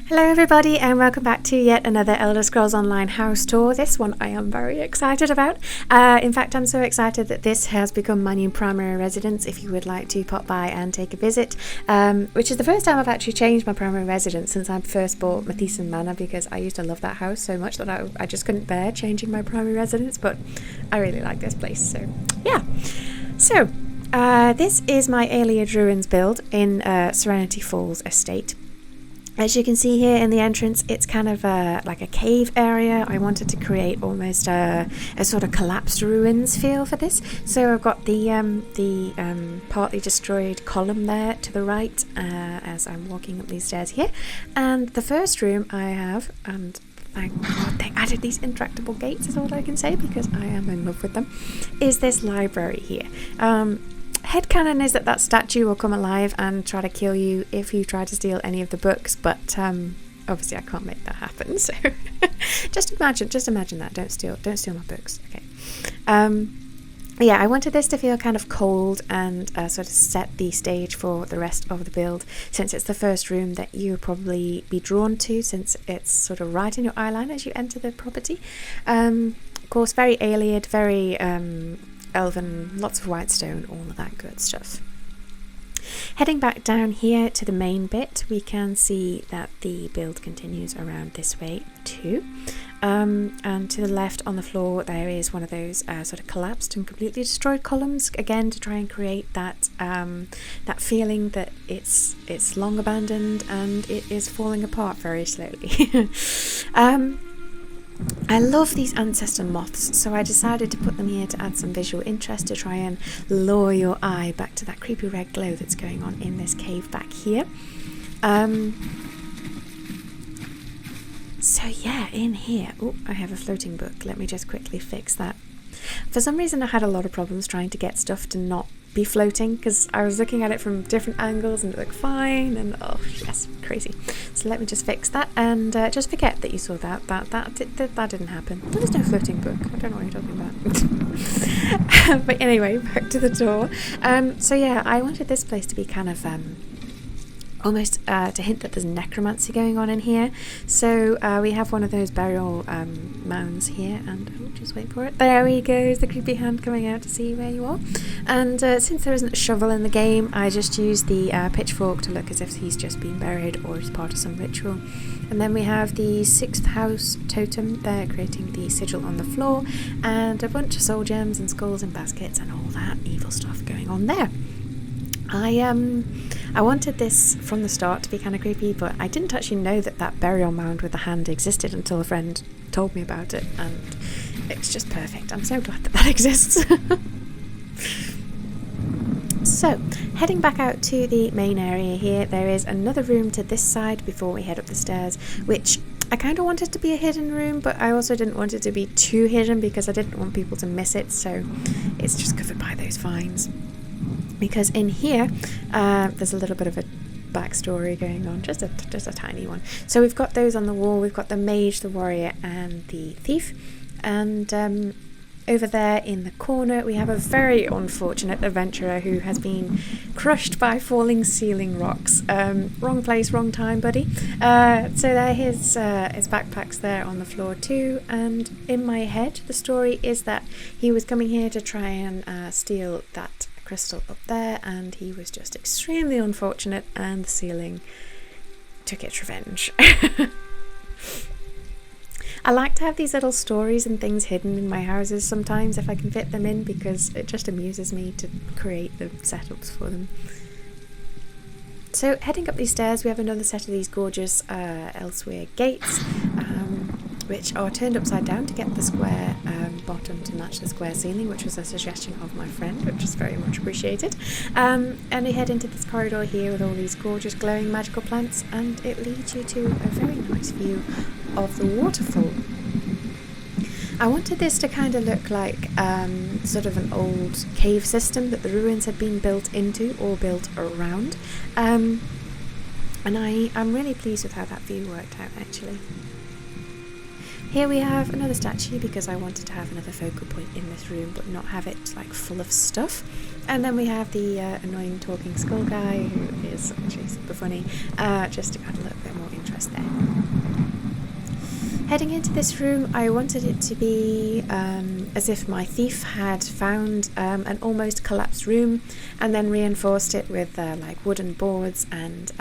Hello everybody and welcome back to yet another Elder Scrolls Online house tour. This one I am very excited about. In fact, I'm so excited that this has become my new primary residence. If you would like to pop by and take a visit, which is the first time I've actually changed my primary residence since I first bought Matheson Manor, because I used to love that house so much that I just couldn't bear changing my primary residence, but I really like this place, so yeah. So this is my Ayleid ruins build in Serenity Falls estate. As you can see here in the entrance, it's kind of like a cave area. I wanted to create almost a sort of collapsed ruins feel for this. So I've got the partly destroyed column there to the right as I'm walking up these stairs here. And the first room I have, and thank God they added these intractable gates is all I can say because I am in love with them, is this library here. Headcanon is that statue will come alive and try to kill you if you try to steal any of the books, but obviously I can't make that happen. So just imagine that. Don't steal my books. Okay. Yeah, I wanted this to feel kind of cold and sort of set the stage for the rest of the build, since it's the first room that you'll probably be drawn to, since it's sort of right in your eye line as you enter the property. Of course, very Ayleid, very elven, lots of white stone, all of that good stuff. Heading back down here to the main bit, we can see that the build continues around this way too. And to the left on the floor there is one of those sort of collapsed and completely destroyed columns, again to try and create that that feeling that it's long abandoned and it is falling apart very slowly. I love these ancestor moths, so I decided to put them here to add some visual interest, to try and lure your eye back to that creepy red glow that's going on in this cave back here. So yeah, in here, oh, I have a floating book. Let me just quickly fix that. For some reason I had a lot of problems trying to get stuff to not be floating, because I was looking at it from different angles and it looked fine, and oh yes, crazy. So let me just fix that, and just forget that you saw that didn't happen. There was no floating book. I don't know what you're talking about. But anyway, back to the door. So yeah, I wanted this place to be kind of almost to hint that there's necromancy going on in here. So we have one of those burial mounds here, and oh, just wait for it. There he goes, the creepy hand coming out to see where you are. And since there isn't a shovel in the game, I just used the pitchfork to look as if he's just been buried or is part of some ritual. And then we have the 6th house totem there, creating the sigil on the floor, and a bunch of soul gems and skulls and baskets and all that evil stuff going on there. I wanted this from the start to be kind of creepy, but I didn't actually know that burial mound with the hand existed until a friend told me about it, and it's just perfect. I'm so glad that exists. So, heading back out to the main area here, there is another room to this side before we head up the stairs, which I kind of wanted to be a hidden room, but I also didn't want it to be too hidden because I didn't want people to miss it, so it's just covered by those vines. Because in here, there's a little bit of a backstory going on, just a tiny one. So we've got those on the wall. We've got the mage, the warrior, and the thief. And over there in the corner, we have a very unfortunate adventurer who has been crushed by falling ceiling rocks. Wrong place, wrong time, buddy. So there his backpack's there on the floor too. And in my head, the story is that he was coming here to try and steal that crystal up there, and he was just extremely unfortunate, and the ceiling took its revenge. I like to have these little stories and things hidden in my houses sometimes if I can fit them in, because it just amuses me to create the setups for them. So heading up these stairs, we have another set of these gorgeous elsewhere gates, which are turned upside down to get the square bottom to match the square ceiling, which was a suggestion of my friend, which is very much appreciated. And we head into this corridor here with all these gorgeous glowing magical plants, and it leads you to a very nice view of the waterfall. I wanted this to kind of look like sort of an old cave system that the ruins had been built into or built around, and I'm really pleased with how that view worked out actually. Here we have another statue because I wanted to have another focal point in this room but not have it like full of stuff. And then we have the annoying talking skull guy who is actually super funny, just to add a little bit more interest us there. Heading into this room, I wanted it to be as if my thief had found an almost collapsed room and then reinforced it with like wooden boards and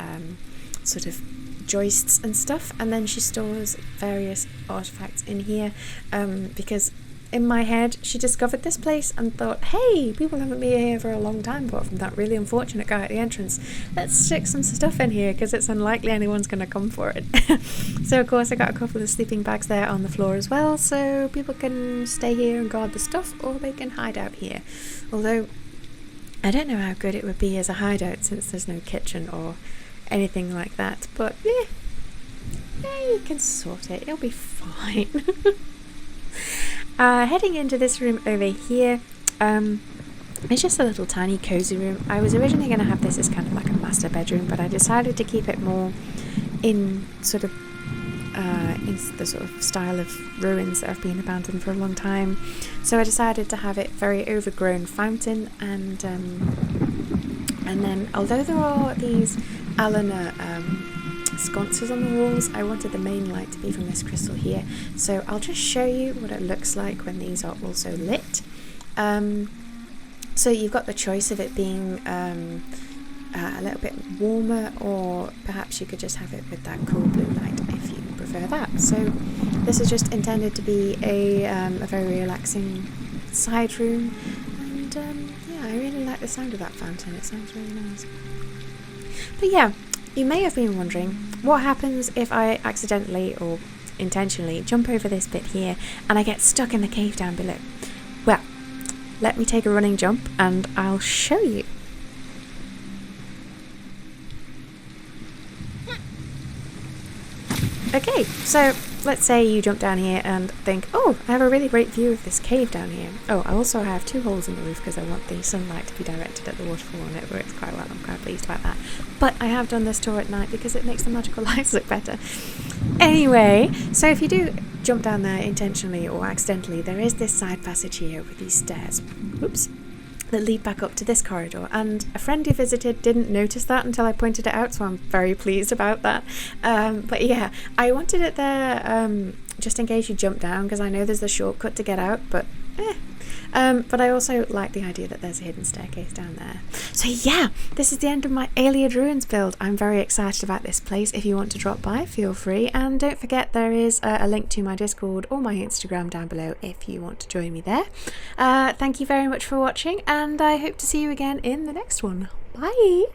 sort of joists and stuff, and then she stores various artifacts in here because in my head she discovered this place and thought, hey, people haven't been here for a long time apart from that really unfortunate guy at the entrance, let's stick some stuff in here because it's unlikely anyone's going to come for it. So of course I got a couple of sleeping bags there on the floor as well, so people can stay here and guard the stuff, or they can hide out here, although I don't know how good it would be as a hideout since there's no kitchen or anything like that, but yeah, you can sort it, it'll be fine. Heading into this room over here, it's just a little tiny cozy room. I was originally going to have this as kind of like a master bedroom, but I decided to keep it more in sort of in the sort of style of ruins that have been abandoned for a long time. So I decided to have it very overgrown fountain, and then although there are these Alana sconces on the walls, I wanted the main light to be from this crystal here, so I'll just show you what it looks like when these are also lit. So you've got the choice of it being a little bit warmer, or perhaps you could just have it with that cool blue light if you prefer that. So this is just intended to be a very relaxing side room, and yeah, I really like the sound of that fountain, it sounds really nice. But yeah, you may have been wondering what happens if I accidentally or intentionally jump over this bit here and I get stuck in the cave down below. Well, let me take a running jump and I'll show you. Okay, so let's say you jump down here and think, oh, I have a really great view of this cave down here. Oh, I also have 2 holes in the roof because I want the sunlight to be directed at the waterfall, and it works quite well. I'm quite pleased about that. But I have done this tour at night because it makes the magical lights look better. Anyway, so if you do jump down there intentionally or accidentally, there is this side passage here with these stairs. Oops. That lead back up to this corridor, and a friend who visited didn't notice that until I pointed it out, so I'm very pleased about that. But yeah, I wanted it there just in case you jump down, because I know there's a shortcut to get out, but but I also like the idea that there's a hidden staircase down there. So yeah, this is the end of my Ayleid Ruins build. I'm very excited about this place. If you want to drop by, feel free, and don't forget there is a link to my Discord or my Instagram down below if you want to join me there. Thank you very much for watching, and I hope to see you again in the next one. Bye!